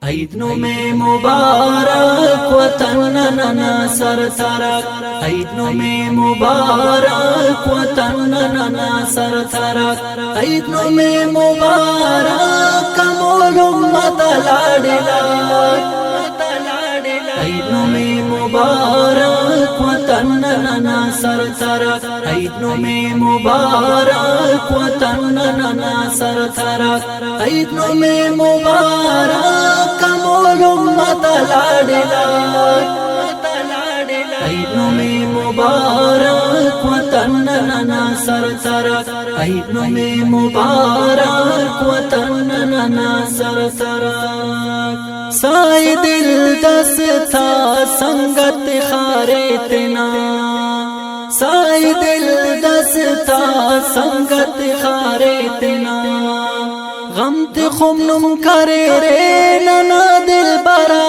عید میں مبارک وطن ننا سر ترک، عید میں مبارک وطن ننا سر ترک، عید میں مبارک کمول امت لاڈلا، عید میں مبارک وطن ننا سر ترک، عید میں مبارک وطن ننا سر ترک، عید میں مبارک کمول امت لاڈلا، عید میں مبارک وطن ننا سر ترک، عید میں مبارک وطن ننا سر ترک۔ سائے دل دستا سنگت خارتنا، سائے دل دستا سنگت خارتنا، غم تے خمنم کرے رے ننا دل برا،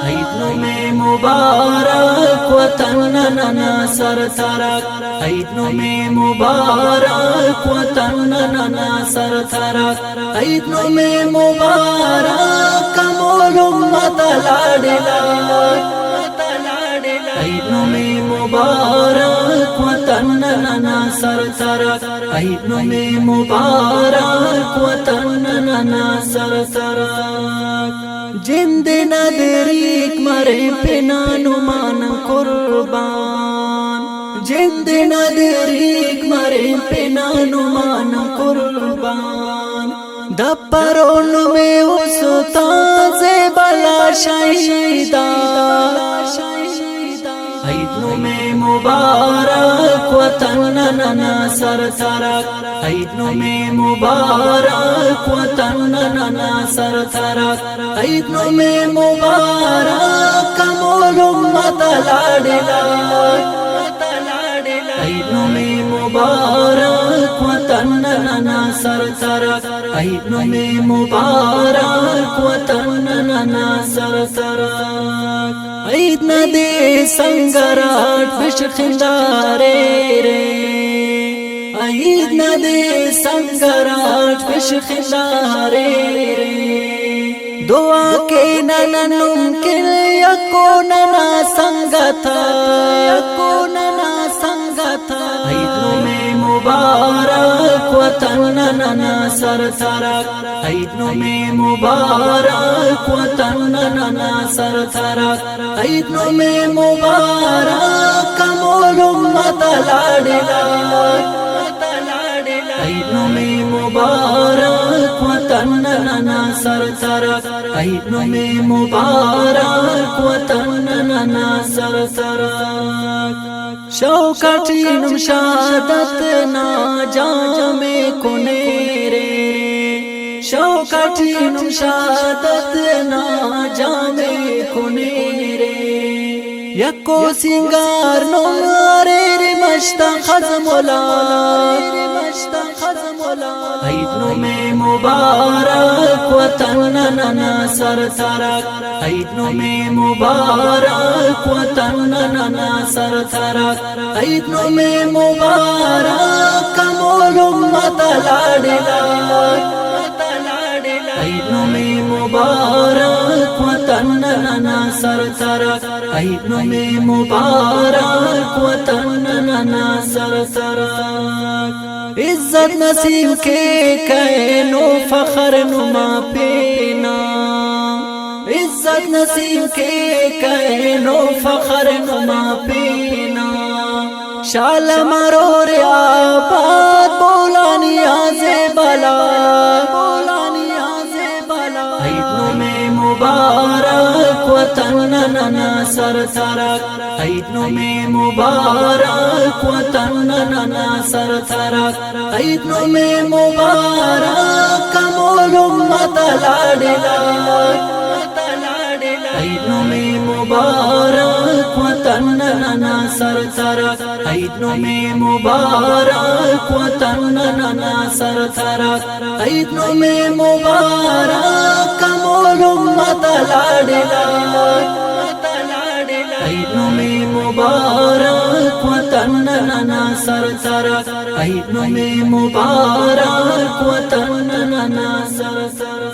عید میں مبارک وطن ننا سر ترک، عید میں مبارک وطن ننا سر ترک، عید میں مبارک کمول امت لاڈلا، عید میں مبارک وطن ننا سر ترک، عید میں مبارک وطن ننا سر ترک۔ جند ندریک مرے پنانو مان قربان، جند ندریک مرے پنانو مان قربان، دپرون میں استاذ بلا شہیدہ، عید میں مبارک وطن ننا سر ترک، عید میں مبارک وطن ننا سر ترک، عید میں مبارک کمول امت لاڈلا، عید میں مبارک وطن ننا سر ترک، عید میں مبارک وطن ننا سر ترک۔ عید نہ دے سنگراٹ بش خندارے رے، عید نہ دے سنگراٹ بش خندارے رے، دعا کے ننا نمکن یکو ننا سنگتا، یکو ننا سنگتا، عید میں مبارک وطن ننا سر ترک، عید میں مبارک وطن ننا سر ترک، عید میں مبارک کمول امت لاڈلا، عید میں مبارک وطن ننا سر ترک، عید میں مبارک وطن ننا سر ترک۔ شوکتی نم شہادت نا جام کنیرے، شوکتی نم شہادت نا جام کنیرے، یکو سنگار نمارے رے مشتا خزمولا، عید میں مبارک وطن ننا سر ترک، عید میں مبارک وطن ننا سر ترک، عید میں مبارک کمول امت لاڈلا، عید میں مبارک وطن ننا سر ترک، عید میں مبارک وطن ننا سر ترک۔ عزت نصیب کے کہنو فخر نما پینا، عزت نصیب کے کہنو فخر نما پینا، شال مرور آباد بولا نیاز بلا، بولا نیاز بلا، عید میں مبارک وطن ننا سر ترک، عید میں مبارک وطن ننا سر ترک، عید میں مبارک کمول امت لاڈلا، عید میں مبارک وطن ننا سر ترک، عید میں مبارک وطن ننا سر ترک، عید میں مبارک کمول امت لاڈلا، عید میں مبارک وطن ننا سر ترک، عید میں مبارک وطن ننا سر ترک۔